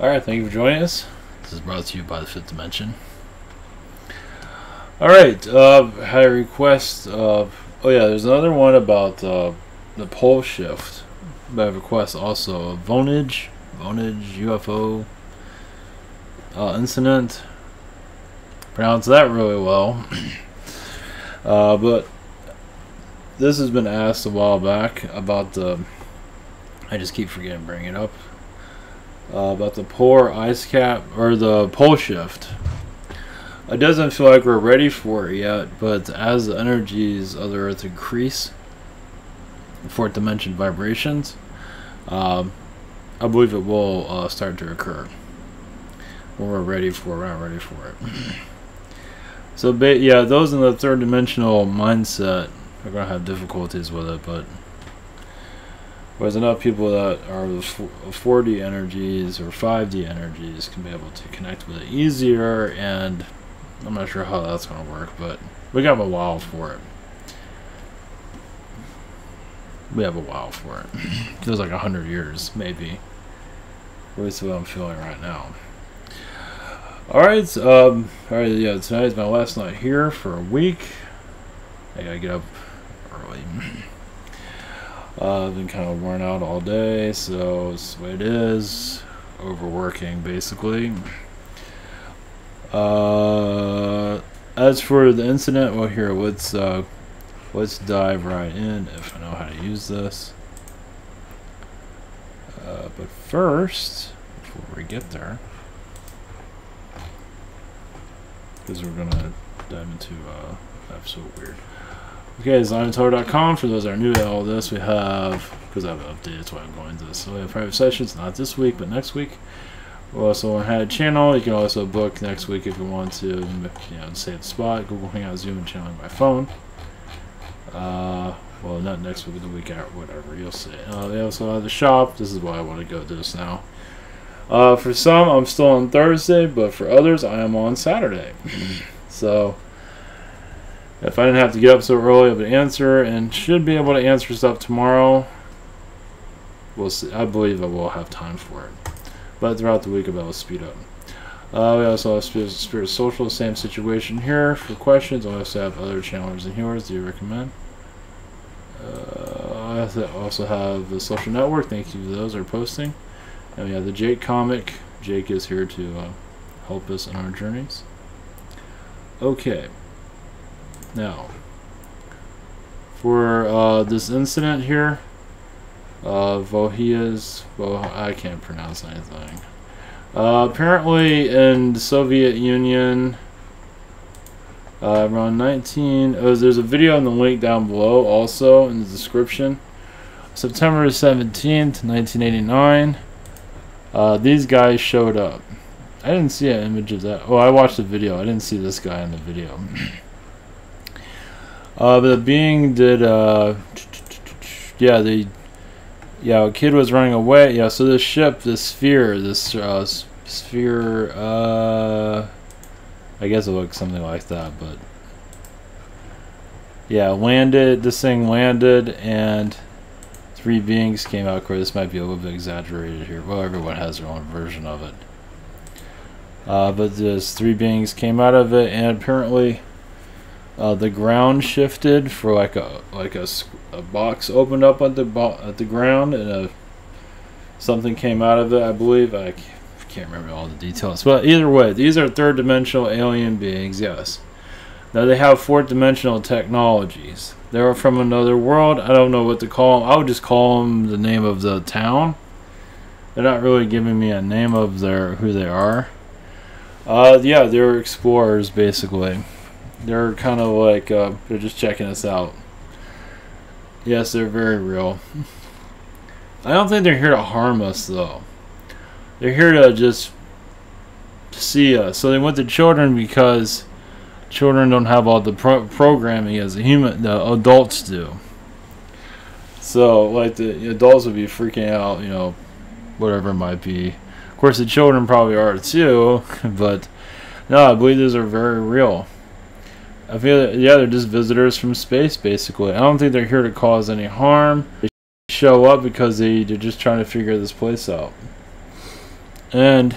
Alright, thank you for joining us. This is brought to you by the Fifth Dimension. Alright, had a request of... Oh yeah, there's another one about the pole shift. I have a request also of Voronezh UFO incident. Pronounce that really well. But this has been asked a while back about the... I just keep forgetting to bring it up. About the polar ice cap, or the pole shift. It doesn't feel like we're ready for it yet, but as the energies of the Earth increase, fourth dimension vibrations, I believe it will start to occur. When we're ready for it, we're not ready for it. So, yeah, those in the third dimensional mindset are going to have difficulties with it, but there's enough people that are the 4D energies or 5D energies can be able to connect with it easier, and I'm not sure how that's going to work, but we got a while for it. We have a while for it. Feels like 100 years, maybe. At least what I'm feeling right now. Alright, yeah, tonight's my last night here for a week. I gotta get up early. I've been kind of worn out all day, so it's the way it is. Overworking, basically. As for the incident, well, here, let's dive right in if I know how to use this. But first, before we get there, because we're gonna dive into that's so weird. Okay, ZionTower.com. For those that are new to all this, we have, because I have updated, that's why I'm going to this. So we have private sessions, not this week, but next week. We also had a channel. You can also book next week if you want to, you know, save the spot. Google Hangout, Zoom, and channeling by phone. Well, not next week, but the week after, whatever, you'll see. They also have the shop. This is why I want to go do this now. For some, I'm still on Thursday, but for others, I am on Saturday. So if I didn't have to get up so early, I'll be able to answer, and should be able to answer stuff tomorrow. We'll see. I believe I will have time for it. But throughout the week, I'll be able to speed up. We also have Spirit Social, same situation here. For questions, I also have other channelers and healers. Do you recommend? I also have the Social Network. Thank you to those who are posting. And we have the Jake comic. Jake is here to help us in our journeys. Okay. Now, for this incident here, Voronezh, well, I can't pronounce anything. Apparently in the Soviet Union, around there's a video in the link down below also in the description. September 17th, 1989, these guys showed up. I didn't see an image of that. Oh, I watched the video. I didn't see this guy in the video. But the being did, yeah, a kid was running away. Yeah, so this ship, this sphere, I guess it looks something like that, but yeah, landed. This thing landed, and 3 beings came out. Of course, this might be a little bit exaggerated here. Well, everyone has their own version of it. But there's 3 beings came out of it, and apparently the ground shifted for like a box opened up at the ground, and something came out of it. I believe I can't remember all the details, but either way, these are third dimensional alien beings. Yes. Now they have fourth dimensional technologies. They're from another world. I don't know what to call them. I would just call them the name of the town. They're not really giving me a name of who they are. Yeah, they're explorers basically. They're kind of like, they're just checking us out. Yes, they're very real. I don't think they're here to harm us, though. They're here to just see us. So they went to children because children don't have all the programming as the adults do. So, like, the adults would be freaking out, you know, whatever it might be. Of course, the children probably are, too. But, no, I believe these are very real. I feel that, yeah, they're just visitors from space, basically. I don't think they're here to cause any harm. They show up because they're just trying to figure this place out. And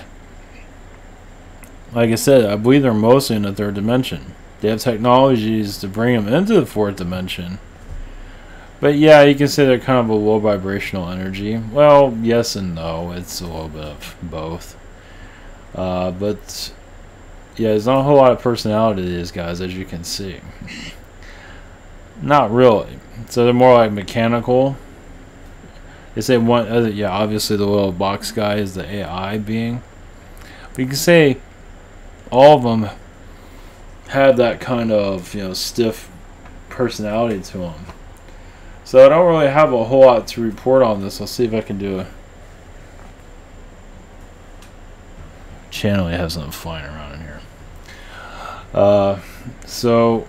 like I said, I believe they're mostly in the third dimension. They have technologies to bring them into the fourth dimension. But yeah, you can say they're kind of a low vibrational energy. Well, yes and no. It's a little bit of both. But yeah, there's not a whole lot of personality to these guys, as you can see. Not really. So they're more like mechanical. They say one, yeah, obviously the little box guy is the AI being. But you can say all of them have that kind of, stiff personality to them. So I don't really have a whole lot to report on this. I'll see if I can do a channel. You have something flying around in here. So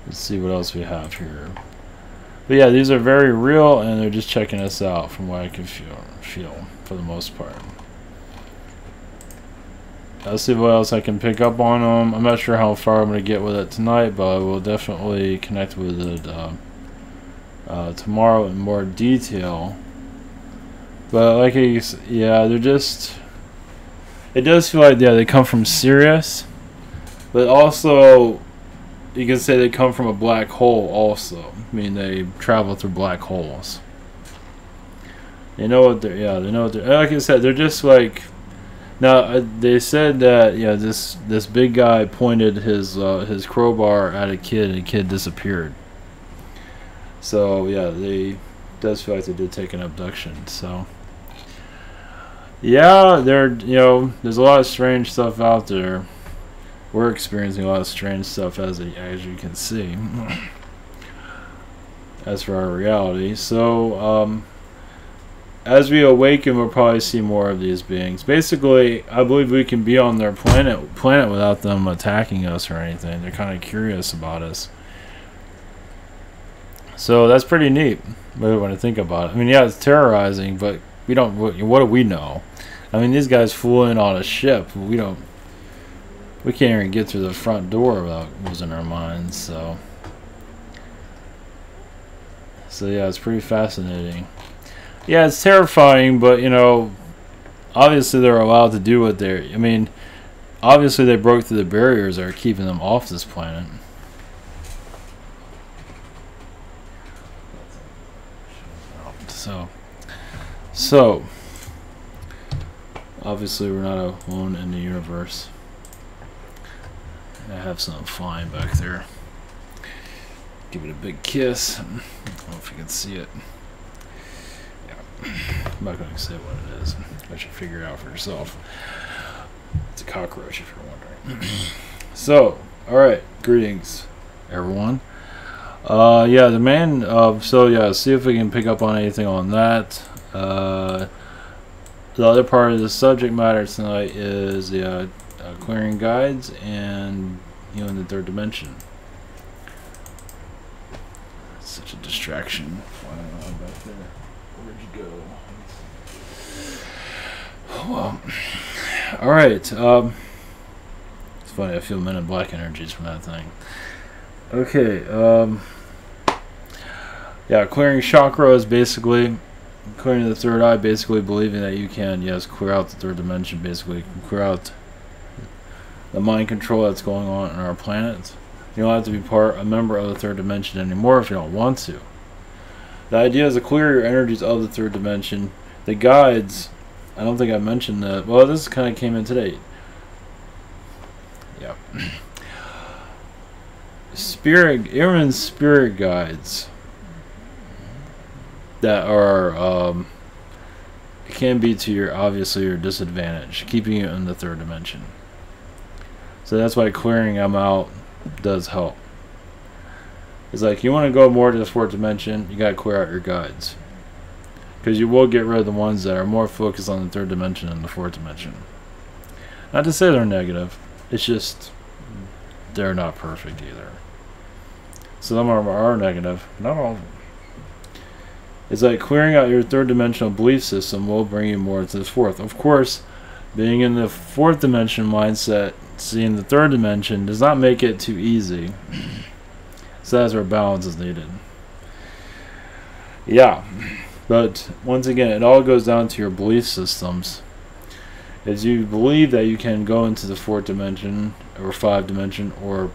let's see what else we have here. But yeah, these are very real, and they're just checking us out from what I can feel for the most part. I'll see what else I can pick up on them. I'm not sure how far I'm going to get with it tonight, but I will definitely connect with it tomorrow in more detail. But like yeah, they're just... It does feel like, yeah, they come from Sirius, but also you can say they come from a black hole also. I mean, they travel through black holes. They know what they're, yeah, they know what they're, like I said, they're just like, now they said that, yeah, this big guy pointed his crowbar at a kid and the kid disappeared. So yeah, does feel like they did take an abduction. So yeah, there's a lot of strange stuff out there. We're experiencing a lot of strange stuff as you can see. As for our reality, so as we awaken, we'll probably see more of these beings. Basically, I believe we can be on their planet without them attacking us or anything. They're kind of curious about us. So that's pretty neat when I think about it. I mean, yeah, it's terrorizing, but we don't. What do we know? I mean, these guys flew in on a ship. We can't even get through the front door without losing our minds. So yeah, it's pretty fascinating. Yeah, it's terrifying, but obviously they're allowed to do what they're. I mean, obviously they broke through the barriers that are keeping them off this planet. So obviously we're not alone in the universe. I have something flying back there. Give it a big kiss. I don't know if you can see it. I'm not going to say what it is. I should figure it out for yourself. It's a cockroach, if you're wondering. So, alright. Greetings, everyone. Yeah, the man... so, yeah, see if we can pick up on anything on that. The other part of the subject matter tonight is the clearing guides and in the third dimension. It's such a distraction. Flying around back there. Where'd you go? Well, alright. It's funny, I feel Men in Black energies from that thing. Okay, yeah, clearing chakra is basically clearing the third eye, basically believing that you can, yes, clear out the third dimension, basically clear out the mind control that's going on our planet. You don't have to be a member of the third dimension anymore if you don't want to. The idea is to clear your energies of the third dimension. The guides, I don't think I mentioned that. Well, this kind of came in today. Yeah. Even spirit guides that are can be to your disadvantage, keeping you in the third dimension. So that's why clearing them out does help. It's like you want to go more to the fourth dimension, you got to clear out your guides, because you will get rid of the ones that are more focused on the third dimension than the fourth dimension. Not to say they're negative, it's just they're not perfect either. Some of them are negative, not all of them. It's like clearing out your third dimensional belief system will bring you more to the fourth. Of course, being in the fourth dimension mindset, seeing the third dimension does not make it too easy. So that's where balance is needed. Yeah. But once again, it all goes down to your belief systems. As you believe that you can go into the 4th dimension, or 5th dimension, or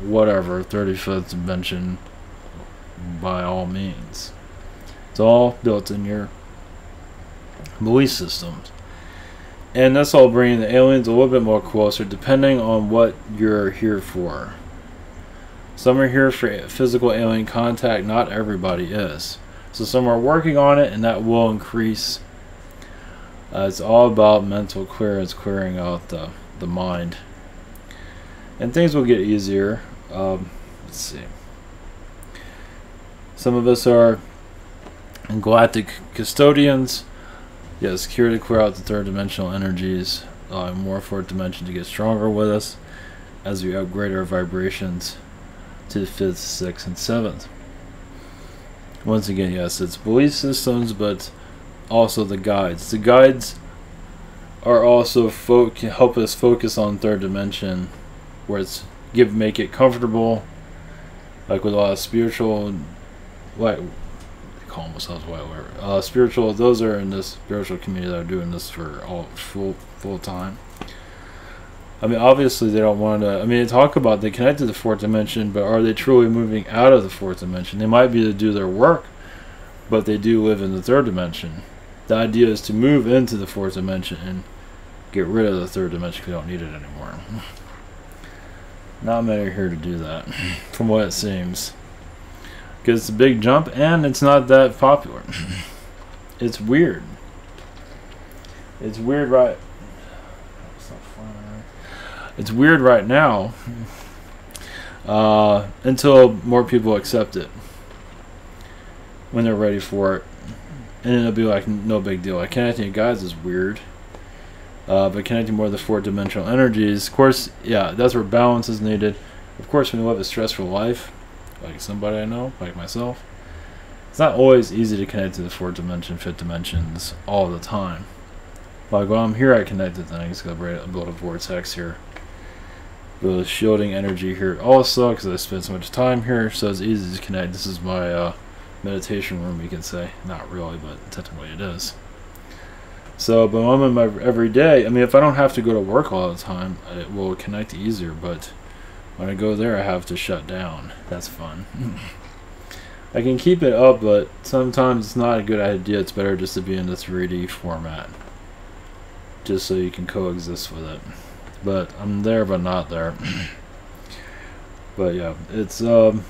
whatever, 35th dimension, by all means. It's all built in your belief systems. And that's all bringing the aliens a little bit more closer, depending on what you're here for. Some are here for physical alien contact, not everybody is. So some are working on it, and that will increase. It's all about mental clearance, clearing out the mind. And things will get easier. Let's see. Some of us are galactic custodians. Yes, here to clear out the 3rd dimensional energies, more 4th dimension to get stronger with us as we upgrade our vibrations to the 5th, 6th, and 7th. Once again, yes, it's belief systems, but also the guides. The guides are also can help us focus on 3rd dimension, where it's make it comfortable, like with a lot of spiritual, white, they call themselves white, spiritual. Those are in this spiritual community that are doing this for all full time. I mean, obviously they don't want to. I mean, they talk about they connect to the 4th dimension, but are they truly moving out of the 4th dimension? They might be to do their work, but they do live in the 3rd dimension. The idea is to move into the 4th dimension and get rid of the 3rd dimension because we don't need it anymore. Not many are here to do that, from what it seems. Because it's a big jump, and it's not that popular. It's weird. It's weird, right? It's weird right now, until more people accept it when they're ready for it, and it'll be like no big deal. Like connecting to guides is weird, but connecting more to the 4th dimensional energies, of course, yeah, that's where balance is needed. Of course, when you live a stressful life, like somebody I know, like myself, it's not always easy to connect to the 4th dimension, 5th dimensions all the time. Like when I'm here, I connect to things because I built a vortex here. The shielding energy here also, because I spend so much time here, so it's easy to connect. This is my meditation room, you could say. Not really, but technically it is. So, but when I'm in my everyday, I mean, if I don't have to go to work all the time, it will connect easier, but when I go there, I have to shut down. That's fun. I can keep it up, but sometimes it's not a good idea. It's better just to be in the 3D format, just so you can coexist with it. But I'm there, but not there. But yeah, it's so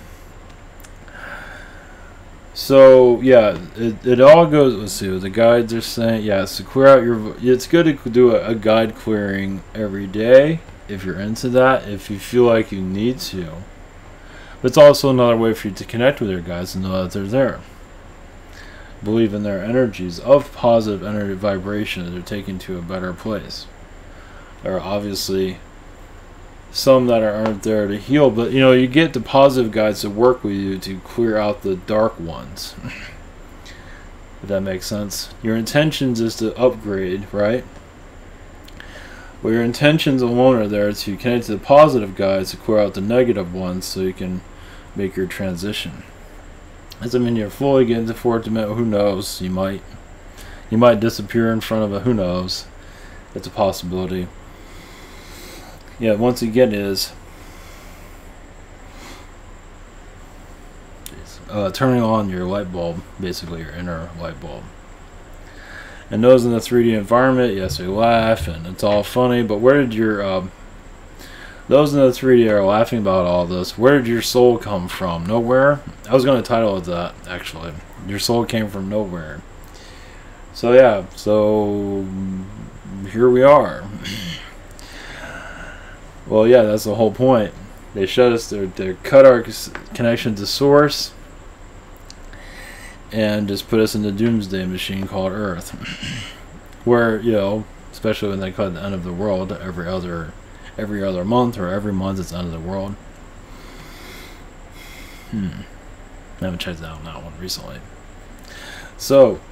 yeah, it all goes. Let's see what the guides are saying. Yeah, so clear out your. It's good to do a guide clearing every day if you're into that. If you feel like you need to, but it's also another way for you to connect with your guides and know that they're there. Believe in their energies of positive energy vibration that they're taking to a better place. There are obviously some that aren't there to heal, but you know, you get the positive guides to work with you to clear out the dark ones. If that makes sense. Your intentions is to upgrade, right? Well, your intentions alone are there to connect to the positive guides to clear out the negative ones so you can make your transition. Doesn't mean you're fully getting to 4th dimension. Who knows? You might disappear in front of a who knows. It's a possibility. Yeah, once again is turning on your light bulb, basically your inner light bulb. And those in the 3D environment, yes, they laugh and it's all funny, but where did your those in the 3D are laughing about all this? Where did your soul come from? Nowhere? I was going to title it that, actually. Your soul came from nowhere. So yeah, so here we are. Well, yeah, that's the whole point. They shut us, they cut our connection to source and just put us in the doomsday machine called Earth. Where, you know, especially when they cut the end of the world every other month, or every month it's the end of the world. I haven't checked out on that one recently. So,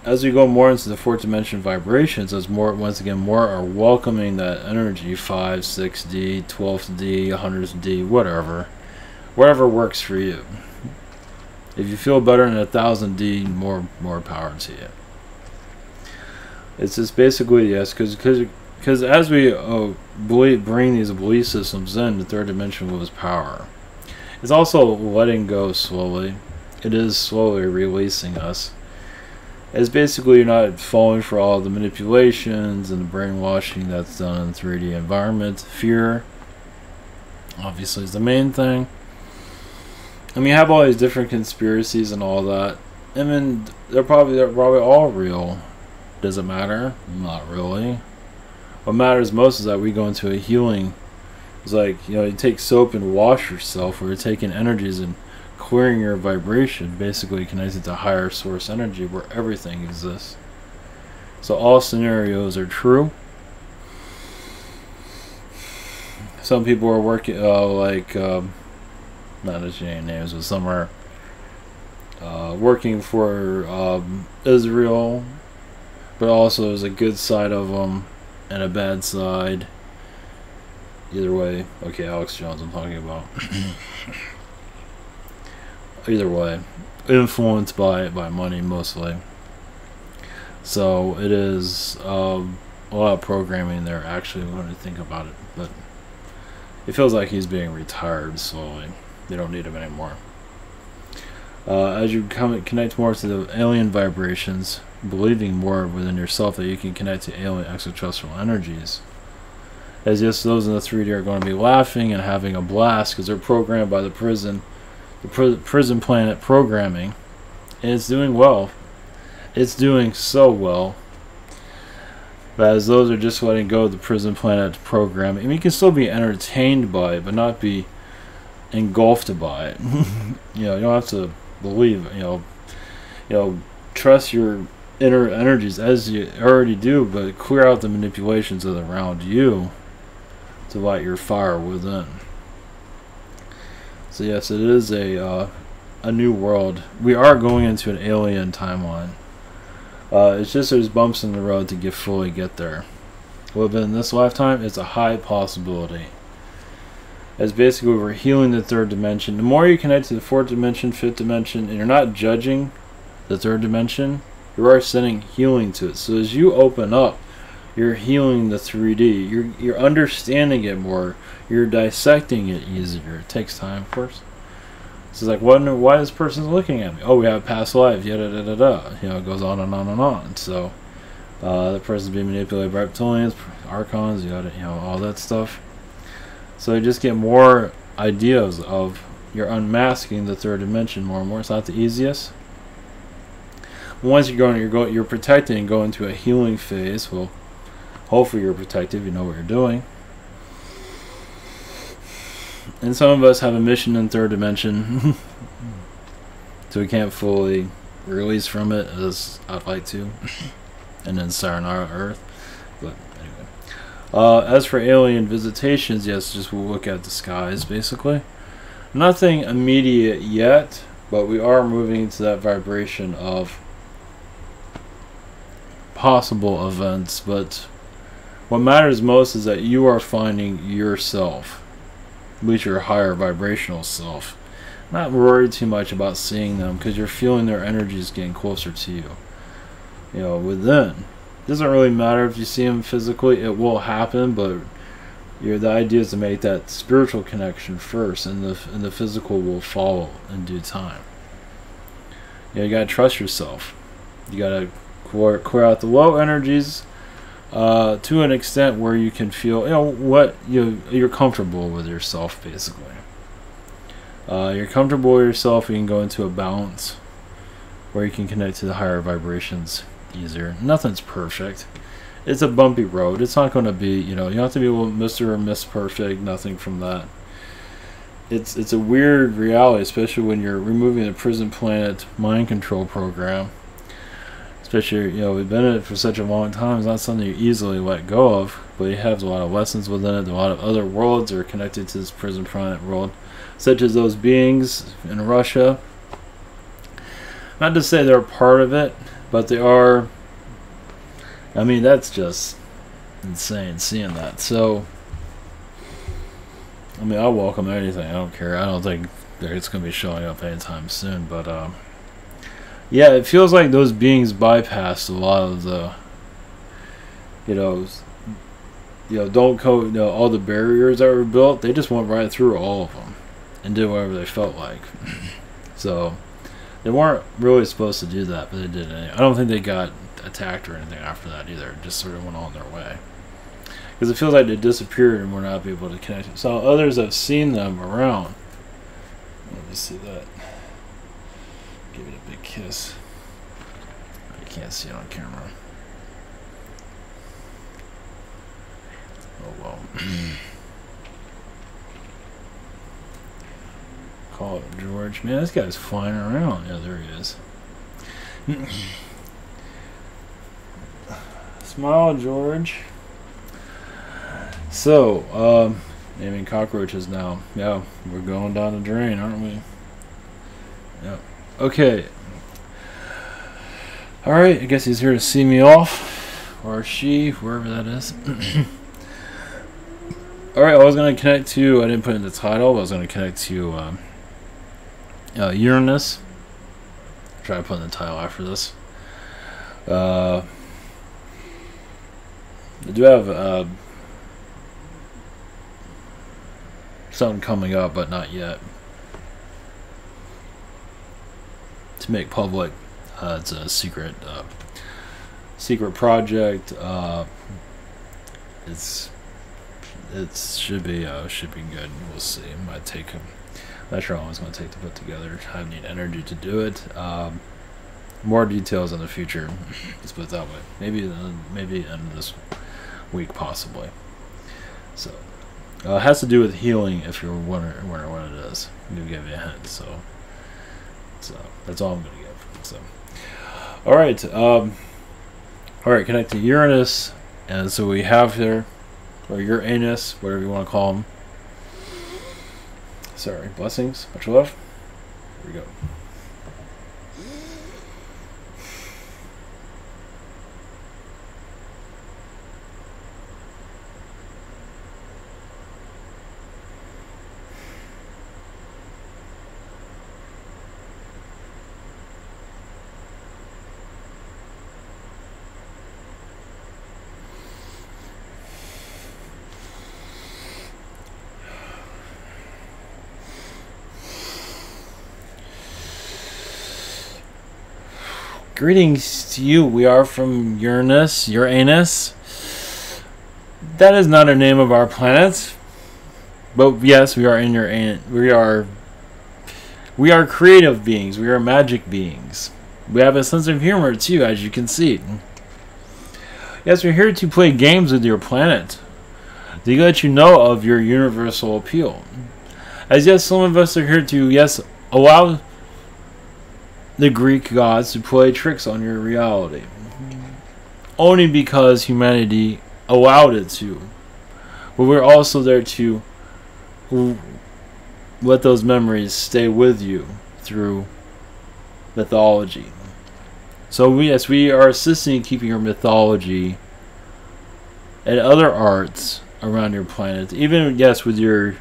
as we go more into the 4th dimension vibrations, as more, once again, more are welcoming that energy, 5, 6D, 12D, 100D, whatever works for you. If you feel better than 1000D, more power to you. It's just basically, yes, because as we bring these belief systems in, the third dimension was power. It's also letting go slowly. It is slowly releasing us. It's basically you're not falling for all the manipulations and the brainwashing that's done in the 3D environment. Fear, obviously, is the main thing. I mean, you have all these different conspiracies and all that. I mean, they're probably all real. Does it matter? Not really. What matters most is that we go into a healing. It's like, you know, you take soap and wash yourself, where you're taking energies and clearing your vibration, basically connected to higher source energy where everything exists. So all scenarios are true. Some people are working, not as any names, but some are working for Israel, but also there's a good side of them and a bad side. Either way, okay, Alex Jones I'm talking about. Either way, influenced by money mostly. So it is a lot of programming there, actually, when I think about it. But it feels like he's being retired slowly. They don't need him anymore. As you connect more to the alien vibrations, believing more within yourself that you can connect to alien extraterrestrial energies, as yes, those in the 3D are going to be laughing and having a blast because they're programmed by the prison planet programming, and it's doing well. It's doing so well. But as those are just letting go of the prison planet programming, I mean, you can still be entertained by it, but not be engulfed by it. You know, you don't have to believe. You know, trust your inner energies as you already do, but clear out the manipulations that are around you to light your fire within. So yes, it is a new world. We are going into an alien timeline. It's just there's bumps in the road to fully get there. Within this lifetime, it's a high possibility. As basically we're healing the third dimension. The more you connect to the fourth dimension, fifth dimension, and you're not judging the third dimension, you are sending healing to it. So as you open up, you're healing the 3D. You're understanding it more. You're dissecting it easier. It takes time, of course. So it's like, why this person's looking at me? Oh, we have past lives. Yada da da da. You know, it goes on and on and on. So the person's being manipulated by reptilians, archons, yada, you know, all that stuff. So you just get more ideas of you're unmasking the third dimension more and more. It's not the easiest. Once you're protecting and go into a healing phase. Well, hopefully you're protective. You know what you're doing. And some of us have a mission in third dimension, so we can't fully release from it as I'd like to, and then sayonara Earth. But anyway, as for alien visitations, yes, just we'll look at the skies basically. Nothing immediate yet, but we are moving into that vibration of possible events. But what matters most is that you are finding yourself. At least your higher vibrational self. Not worried too much about seeing them because you're feeling their energies getting closer to you. You know, within. It doesn't really matter if you see them physically, it will happen, but the idea is to make that spiritual connection first, and the physical will follow in due time. You know, you gotta trust yourself. You gotta clear out the low energies. To an extent where you can feel, you know, you're comfortable with yourself, basically. You're comfortable with yourself, you can go into a balance where you can connect to the higher vibrations easier. Nothing's perfect. It's a bumpy road. It's not going to be, you know, you don't have to be Mr. or Miss Perfect, nothing from that. It's a weird reality, especially when you're removing the prison planet mind control program. Especially, you know, we've been in it for such a long time. It's not something you easily let go of, but it has a lot of lessons within it. A lot of other worlds are connected to this prison planet world, such as those beings in Russia. Not to say they're part of it, but they are. I mean, that's just insane seeing that. So, I mean, I'll welcome anything. I don't care. I don't think it's going to be showing up anytime soon. But yeah, it feels like those beings bypassed a lot of the, all the barriers that were built. They just went right through all of them and did whatever they felt like. So they weren't really supposed to do that, but they did anyway. I don't think they got attacked or anything after that either. It just sort of went on their way. Because it feels like they disappeared and we're not able to connect. So others have seen them around. Let me see that. Give it a big kiss. You can't see it on camera. Oh well. Call it George. Man, this guy's flying around. Yeah, there he is. Smile, George. So, naming cockroaches now. Yeah, we're going down the drain, aren't we? Yeah. Okay. Alright, I guess he's here to see me off. Or she, wherever that is. Alright, I was going to connect to, I didn't put in the title, but I was going to connect to Uranus. Try to put in the title after this. I do have something coming up, but not yet. To make public, it's a secret project. It should be good. We'll see. It might take him. I'm not sure how long it's going to take to put together. I need energy to do it. More details in the future. Let's put it that way. Maybe end of this week, possibly. So it has to do with healing. If you're wondering what it is, I'm gonna give you a hint. So that's all I'm gonna give. So all right. Connect to Uranus, and so we have here, or Uranus, whatever you want to call him. Sorry, blessings, much love. Here we go. Greetings to you. We are from Uranus. That is not a name of our planet. But yes, we are in Uranus. We are creative beings. We are magic beings. We have a sense of humor too, as you can see. Yes, we're here to play games with your planet, to let you know of your universal appeal. As yes, some of us are here to allow the Greek gods to play tricks on your reality, only because humanity allowed it to. But we're also there to let those memories stay with you through mythology. So yes, we are assisting in keeping your mythology and other arts around your planet. Even yes, with your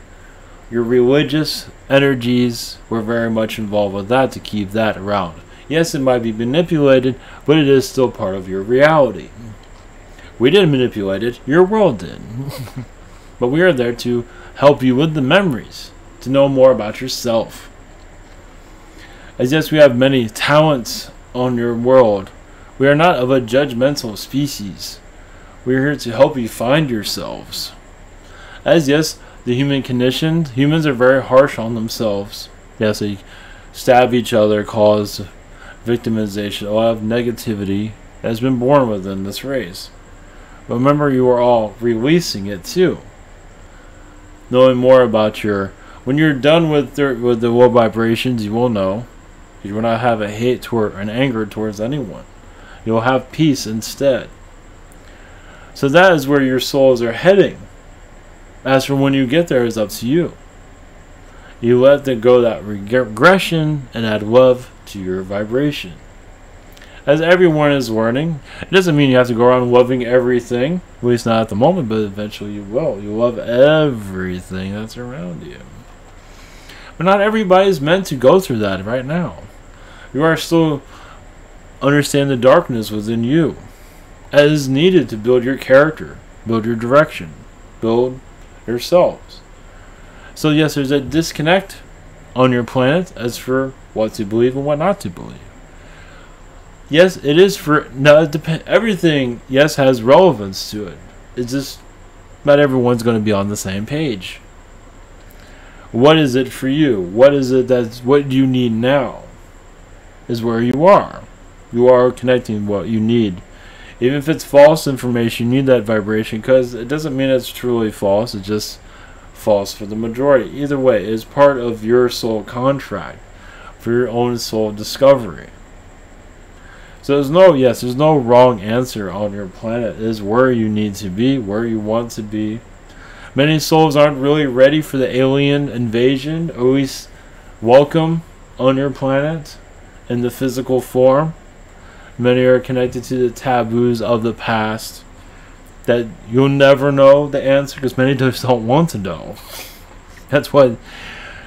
religious energies, we're very much involved with that to keep that around. Yes, it might be manipulated, but it is still part of your reality. We didn't manipulate it, your world did. But we are there to help you with the memories, to know more about yourself. As yes, we have many talents on your world. We are not of a judgmental species. We are here to help you find yourselves. As yes, the human condition, humans are very harsh on themselves. Yes, they stab each other, cause victimization. A lot of negativity has been born within this race. But remember, you are all releasing it too. Knowing more about when you're done with the low vibrations, you will know. You will not have a hate or an anger towards anyone. You will have peace instead. So that is where your souls are heading. As for when you get there, is up to you. You let go that regression and add love to your vibration. As everyone is learning, it doesn't mean you have to go around loving everything, at least not at the moment, but eventually you will. You love everything that's around you. But not everybody is meant to go through that right now. You are still understand the darkness within you as is needed to build your character, build your direction, build yourselves. So yes, there's a disconnect on your planet as for what to believe and what not to believe. Yes, it is for now. Everything, yes, has relevance to it. It's just not everyone's going to be on the same page. What is it for you? What is it that's what you need now? Is where you are. You are connecting what you need. Even if it's false information, you need that vibration because it doesn't mean it's truly false. It's just false for the majority. Either way, it is part of your soul contract for your own soul discovery. So there's no wrong answer on your planet. It is where you need to be, where you want to be. Many souls aren't really ready for the alien invasion. Always welcome on your planet in the physical form. Many are connected to the taboos of the past that you'll never know the answer because many just don't want to know. That's what.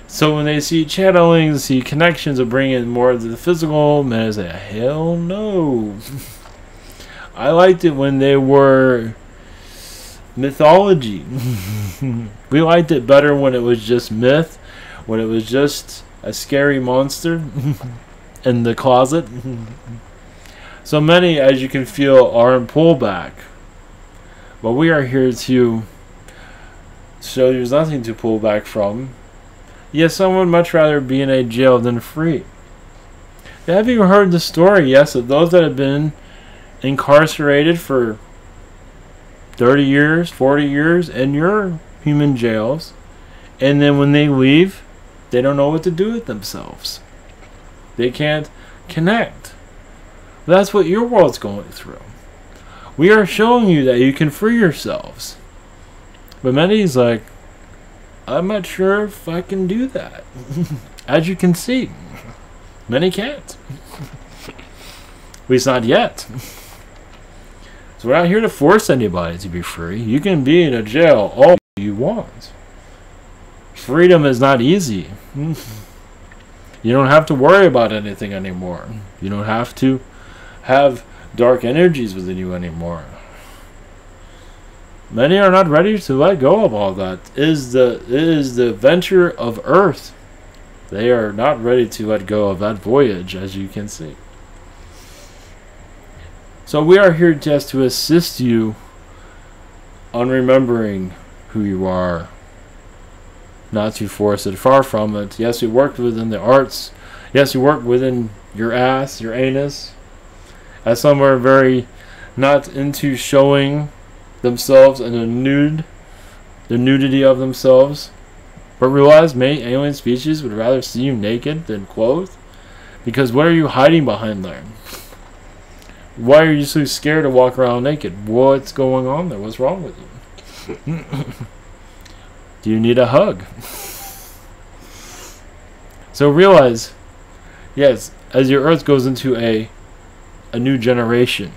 So when they see channelings, see connections of bringing more of the physical, men say, hell no. I liked it when they were mythology. We liked it better when it was just myth, when it was just a scary monster in the closet. So many, as you can feel, are in pullback. But we are here to show there's nothing to pull back from. Yes, some would much rather be in a jail than free. Have you heard the story, yes, of those that have been incarcerated for 30 years, 40 years in your human jails, and then when they leave, they don't know what to do with themselves. They can't connect. That's what your world's going through. We are showing you that you can free yourselves. But many's like, I'm not sure if I can do that. As you can see, many can't. At least not yet. So we're not here to force anybody to be free. You can be in a jail all you want. Freedom is not easy. You don't have to worry about anything anymore. You don't have to have dark energies within you anymore. Many are not ready to let go of all that. It is the venture of Earth. They are not ready to let go of that voyage, as you can see. So we are here just to assist you on remembering who you are. Not to force it, far from it. Yes, we worked within the arts. Yes, we work within your ass, your anus. As some are very not into showing themselves in the nudity of themselves, but realize many alien species would rather see you naked than clothed, because what are you hiding behind there? Why are you so scared to walk around naked? What's going on there? What's wrong with you? Do you need a hug? So realize, yes, as your earth goes into a new generation,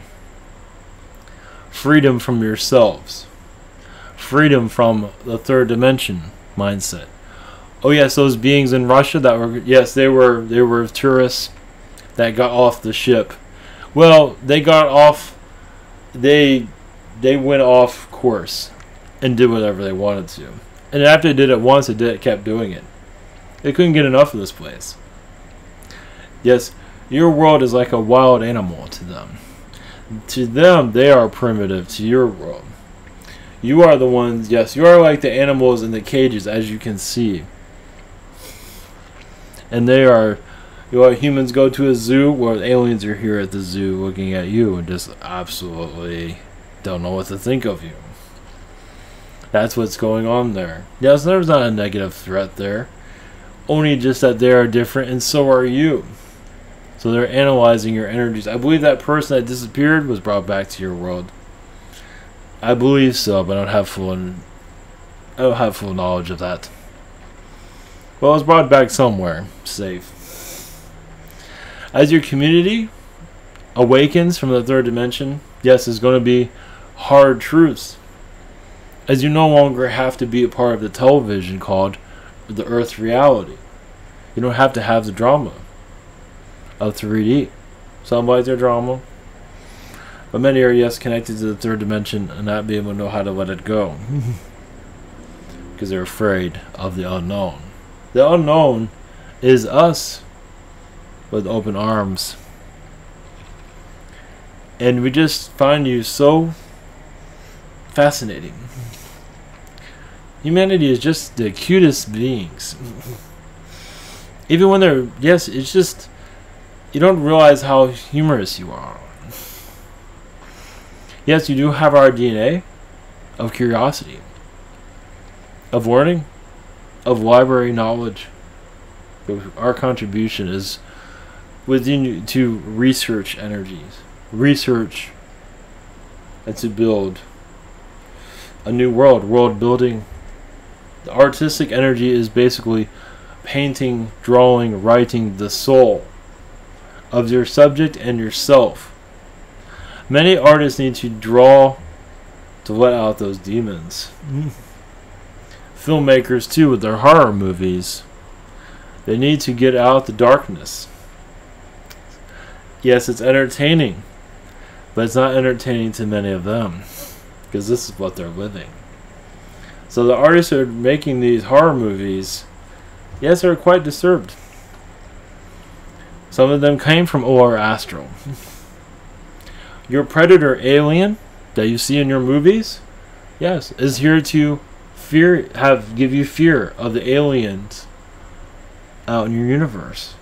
freedom from yourselves, freedom from the third dimension mindset. Oh yes, those beings in Russia that were, yes, they were tourists that got off the ship. Well, they got off, they went off course and did whatever they wanted to. And after they did it once, they kept doing it. They couldn't get enough of this place. Yes, your world is like a wild animal to them. To them, they are primitive to your world. You are the ones, yes, you are like the animals in the cages, as you can see. And they are, humans go to a zoo, where aliens are here at the zoo looking at you and just absolutely don't know what to think of you. That's what's going on there. Yes, there's not a negative threat there. Only just that they are different, and so are you. So they're analyzing your energies. I believe that person that disappeared was brought back to your world. I believe so, but I don't have full knowledge of that. Well, it was brought back somewhere safe. As your community awakens from the third dimension, yes, there's going to be hard truths. As you no longer have to be a part of the television called the Earth reality. You don't have to have the drama of 3D. Some like their drama, but many are, yes, connected to the third dimension and not being able to know how to let it go. Because they're afraid of the unknown. The unknown is us with open arms. And we just find you so fascinating. Humanity is just the cutest beings. Even when they're, yes, it's just, you don't realize how humorous you are. Yes, you do have our DNA of curiosity, of learning, of library knowledge. Our contribution is within you to research energies, research, and to build a new world building. The artistic energy is basically painting, drawing, writing the soul of your subject and yourself. Many artists need to draw to let out those demons. Filmmakers too, with their horror movies, they need to get out the darkness. Yes, it's entertaining, but it's not entertaining to many of them, because this is what they're living. So the artists who are making these horror movies, yes, are quite disturbed. Some of them came from OR Astral. Your predator alien that you see in your movies, yes, is here to give you fear of the aliens out in your universe.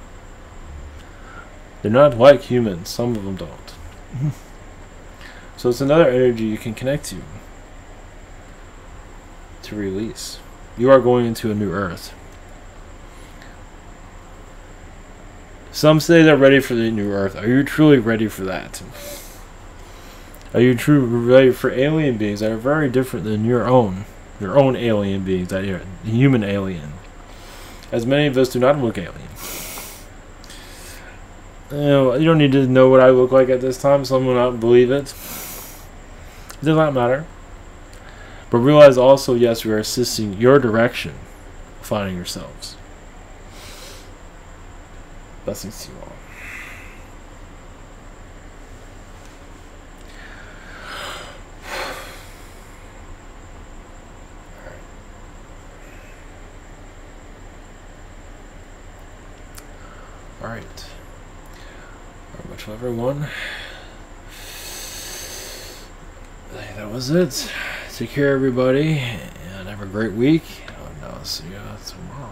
They're not like humans. Some of them don't. So it's another energy you can connect to release. You are going into a new earth. Some say they're ready for the new earth. Are you truly ready for that? Are you truly ready for alien beings that are very different than your own alien beings, that are the human alien? As many of us do not look alien. You don't need to know what I look like at this time. Some will not believe it. It does not matter. But realize also, yes, we are assisting your direction, finding yourselves. Blessings to you all. Alright. Very much love, everyone. I think that was it. Take care, everybody, and have a great week. And I'll see you tomorrow.